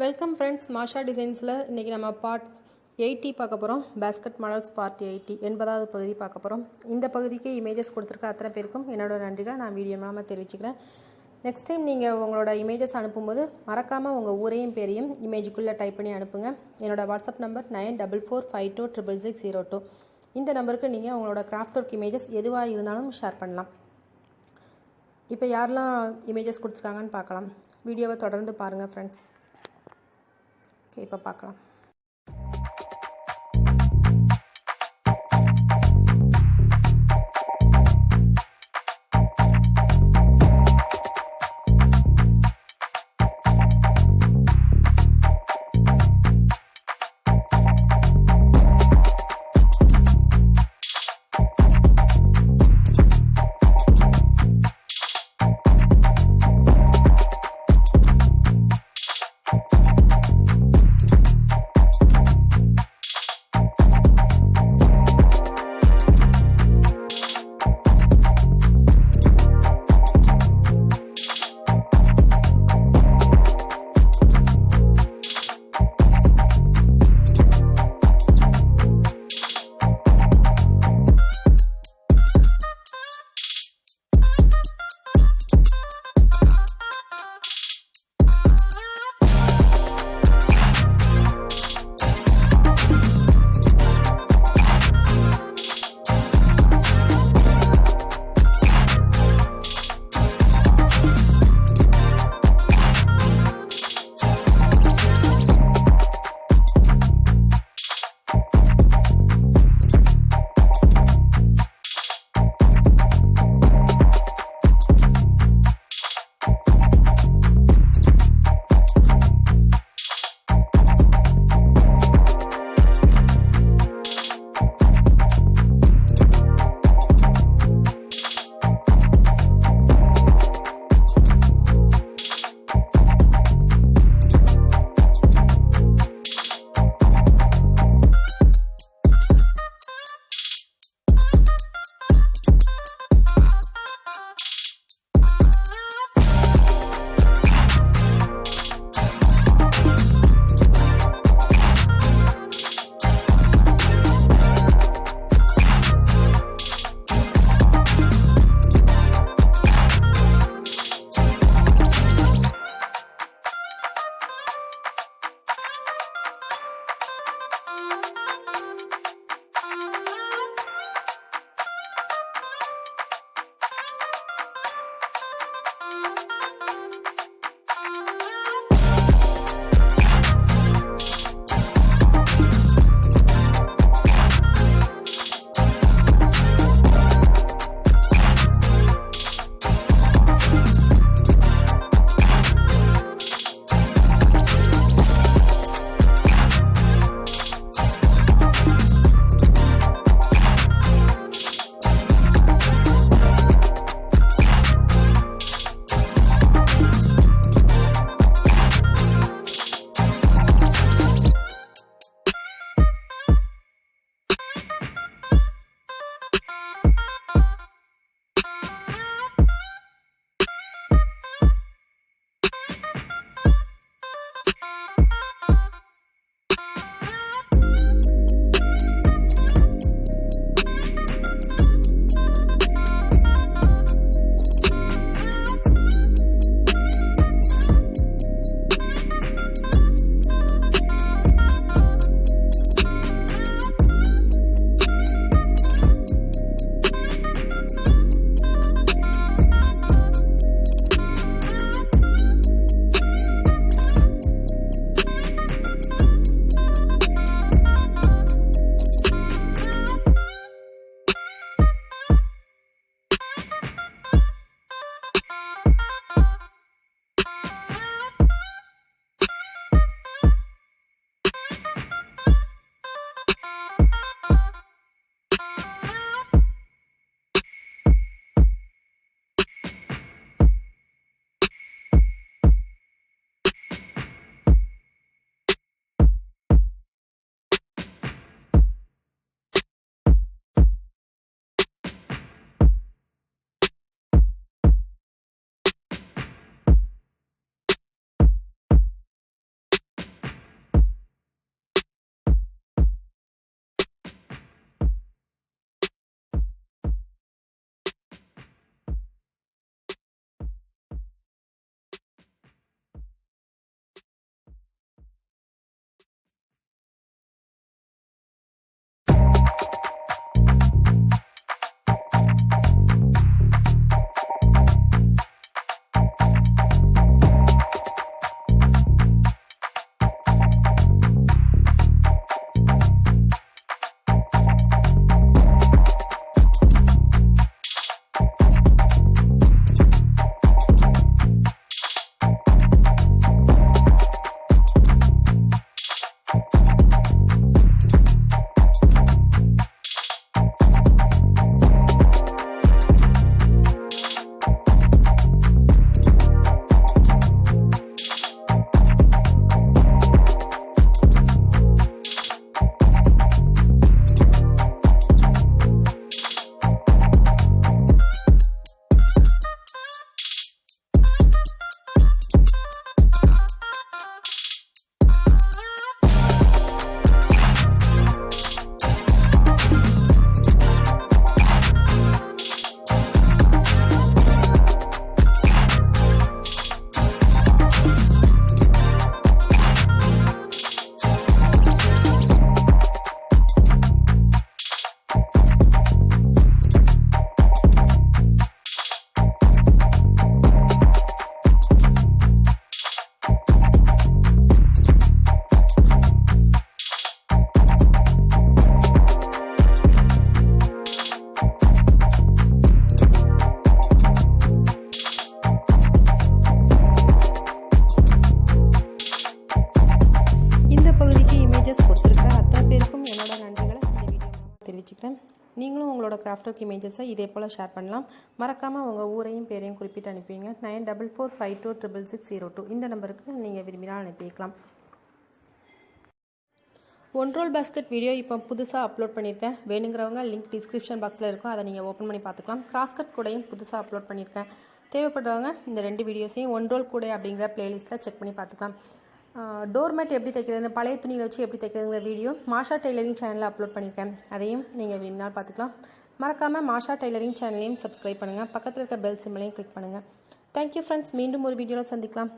Welcome friends, மாஷா டிசைன்ஸில் இன்றைக்கி நம்ம பார்ட் 80 பார்க்க போகிறோம். பேஸ்கெட் மாடல்ஸ் பார்ட் 80 80வது பகுதி பார்க்க போகிறோம். இந்த பகுதிக்கு இமேஜஸ் கொடுத்துருக்க அத்தனை பேருக்கும் என்னோட நன்றிகளை நான் வீடியோ மூலமாக தெரிவிச்சுக்கிறேன். நெக்ஸ்ட் டைம் நீங்கள் உங்களோட இமேஜஸ் அனுப்பும்போது மறக்காமல் உங்கள் ஊரையும் பேரையும் இமேஜுக்குள்ளே டைப் பண்ணி அனுப்புங்க. என்னோடய வாட்ஸ்அப் நம்பர் 9445266602. இந்த நம்பருக்கு நீங்கள் உங்களோட கிராஃப்ட் ஒர்க் இமேஜஸ் எதுவாக இருந்தாலும் ஷேர் பண்ணலாம். இப்போ யாரெல்லாம் இமேஜஸ் கொடுத்துருக்காங்கன்னு பார்க்கலாம். வீடியோவை தொடர்ந்து பாருங்கள் ஃப்ரெண்ட்ஸ். ஓகே, இப்போ பார்க்கலாம். தெரிவிச்சுக்கிறேன். நீங்களும் உங்களோட கிராஃப்ட் ஒர்க் இமேஜஸை இதே போல் ஷேர் பண்ணலாம். மறக்காமல் உங்கள் ஊரையும் பேரையும் குறிப்பிட்டு அனுப்பிவிங்க. 9445266602 இந்த நம்பருக்கு நீங்கள் விரும்பினால் அனுப்பி வைக்கலாம். ஒன் ரோல் பேஸ்கெட் வீடியோ இப்போ புதுசாக அப்லோட் பண்ணியிருக்கேன். வேணுங்கிறவங்க லிங்க் டிஸ்கிரிப்ஷன் பாக்ஸில் இருக்கும், அதை நீங்கள் ஓப்பன் பண்ணி பார்த்துக்கலாம். கிராஸ்கட் கூடையும் புதுசாக அப்லோட் பண்ணியிருக்கேன். தேவைப்படுறவங்க இந்த 2 வீடியோஸையும் ஒன் ரோல் கூடை அப்படிங்கிற பிளேலிஸ்ட்டில் செக் பண்ணி பார்த்துக்கலாம். டோர்மேட் எப்படி தைக்கிறது, பழைய துணியில் வச்சு எப்படி தைக்கிறதுங்கிற வீடியோ மாஷா டெய்லரிங் சேனலில் அப்லோட் பண்ணியிருக்கேன். அதையும் நீங்கள் விரும்பினால் பார்த்துக்கலாம். மறக்காமல் மாஷா டெய்லரிங் சேனலையும் சப்ஸ்கிரைப் பண்ணுங்கள். பக்கத்தில் இருக்க பெல் சிம்பிளையும் கிளிக் பண்ணுங்கள். Thank you friends. மீண்டும் ஒரு வீடியோவில் சந்திக்கலாம்.